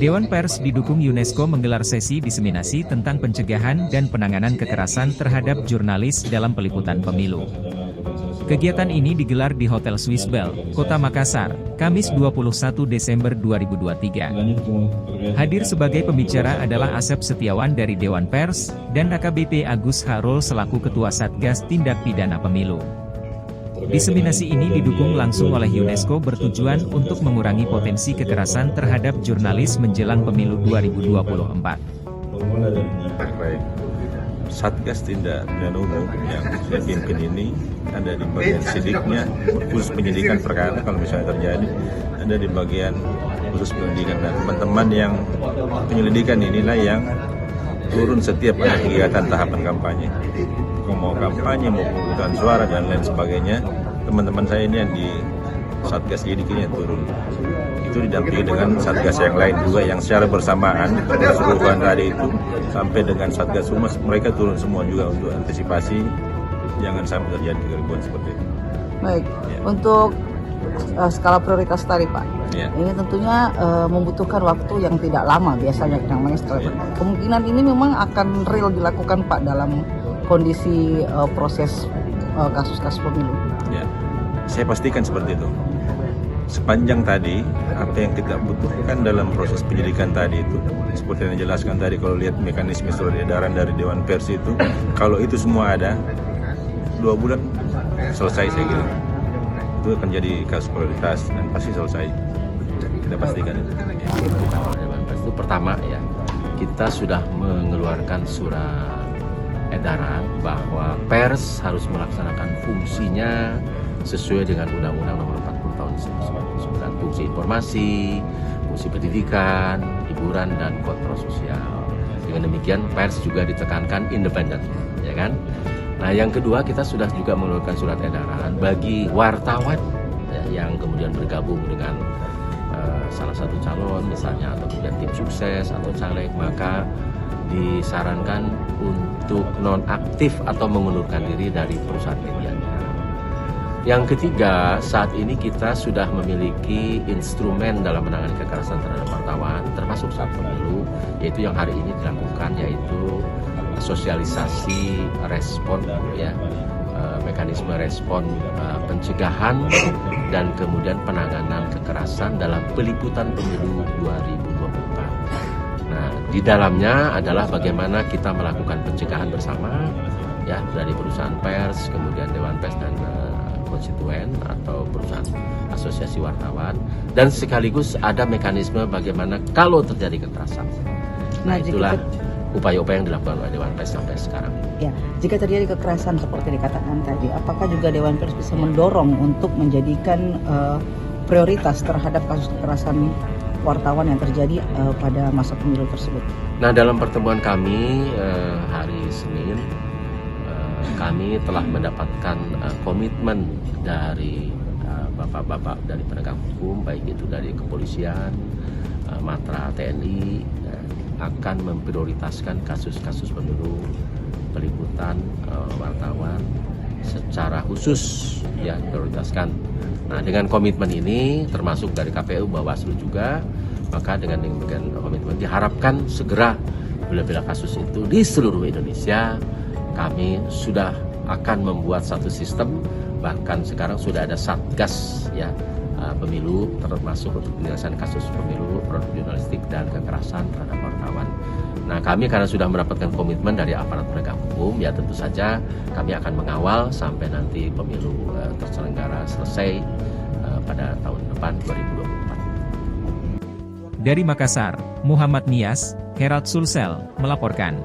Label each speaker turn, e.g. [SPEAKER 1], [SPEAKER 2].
[SPEAKER 1] Dewan Pers didukung UNESCO menggelar sesi diseminasi tentang pencegahan dan penanganan kekerasan terhadap jurnalis dalam peliputan pemilu. Kegiatan ini digelar di Hotel Swiss Bell, Kota Makassar, Kamis 21 Desember 2023. Hadir sebagai pembicara adalah Asep Setiawan dari Dewan Pers, dan AKBP Agus Harul selaku Ketua Satgas Tindak Pidana Pemilu. Diseminasi ini didukung langsung oleh UNESCO bertujuan untuk mengurangi potensi kekerasan terhadap jurnalis menjelang pemilu 2024.
[SPEAKER 2] Satgas Tindak Pidana Umum yang saya pimpin ini ada di bagian sidiknya, khusus penyidikan perkara kalau misalnya terjadi, ada di bagian khusus penyidikan, dan teman-teman yang penyelidikan inilah yang turun setiap ada kegiatan tahapan kampanye, mau kampanye, mau pemungutan suara dan lain sebagainya. Teman-teman saya ini yang di Satgas Sidik ini yang turun, itu didampingi dengan Satgas yang lain juga yang secara bersamaan keseluruhan tadi itu sampai dengan Satgas Humas, mereka turun semua juga untuk antisipasi jangan sampai terjadi keribuan seperti itu.
[SPEAKER 3] Baik, ya. Untuk skala prioritas tadi Pak,
[SPEAKER 2] ya.
[SPEAKER 3] Ini tentunya membutuhkan waktu yang tidak lama biasanya namanya skala. Ya. Kemungkinan ini memang akan real dilakukan Pak dalam kondisi proses kasus-kasus pemilu.
[SPEAKER 2] Ya, saya pastikan seperti itu. Sepanjang tadi, apa yang kita butuhkan dalam proses penyidikan tadi itu, seperti yang dijelaskan tadi, kalau lihat mekanisme surat edaran dari Dewan Pers itu, kalau itu semua ada, 2 bulan selesai saya kira. Itu akan jadi kasus prioritas dan pasti selesai. Kita pastikan itu.
[SPEAKER 4] Dewan Pers itu pertama ya, kita sudah mengeluarkan surat edaran bahwa pers harus melaksanakan fungsinya sesuai dengan Undang-Undang Nomor 40 Tahun 1999, fungsi informasi, fungsi pendidikan, hiburan, dan kontrol sosial. Dengan demikian pers juga ditekankan independen, ya kan? Nah, yang kedua, kita sudah juga mengeluarkan surat edaran bagi wartawan ya, yang kemudian bergabung dengan salah satu calon misalnya, atau kemudian tim sukses atau caleg, maka disarankan untuk nonaktif atau mengundurkan diri dari perusahaan medianya. Yang ketiga, saat ini kita sudah memiliki instrumen dalam menangani kekerasan terhadap wartawan, termasuk saat pemilu, yaitu yang hari ini dilakukan, yaitu sosialisasi respon, ya, mekanisme respon pencegahan dan kemudian penanganan kekerasan dalam peliputan pemilu 2024. Nah, di dalamnya adalah bagaimana kita melakukan pencegahan bersama, ya, dari perusahaan pers, kemudian Dewan Pers dan konstituen atau perusahaan asosiasi wartawan, dan sekaligus ada mekanisme bagaimana kalau terjadi kekerasan. Nah, itulah upaya-upaya yang dilakukan oleh Dewan Pers sampai sekarang.
[SPEAKER 3] Ya, jika terjadi kekerasan seperti dikatakan tadi, apakah juga Dewan Pers bisa mendorong untuk menjadikan prioritas terhadap kasus kekerasan wartawan yang terjadi pada masa pemilu tersebut?
[SPEAKER 4] Nah, dalam pertemuan kami hari Senin, kami telah mendapatkan komitmen dari bapak-bapak dari penegak hukum, baik itu dari kepolisian, Matra TNI, akan memprioritaskan kasus-kasus pemilu peliputan wartawan secara khusus, ya, prioritaskan. Nah, dengan komitmen ini termasuk dari KPU, Bawaslu juga, maka dengan komitmen diharapkan segera bila-bila kasus itu di seluruh Indonesia. Kami sudah akan membuat satu sistem, bahkan sekarang sudah ada satgas, ya, pemilu, termasuk untuk penyelesaian kasus pemilu, produk jurnalistik, dan kekerasan terhadap wartawan. Nah, kami karena sudah mendapatkan komitmen dari aparat penegak hukum, ya tentu saja kami akan mengawal sampai nanti pemilu terselenggara selesai pada tahun depan 2024.
[SPEAKER 1] Dari Makassar, Muhammad Nias, Herald Sulsel, melaporkan.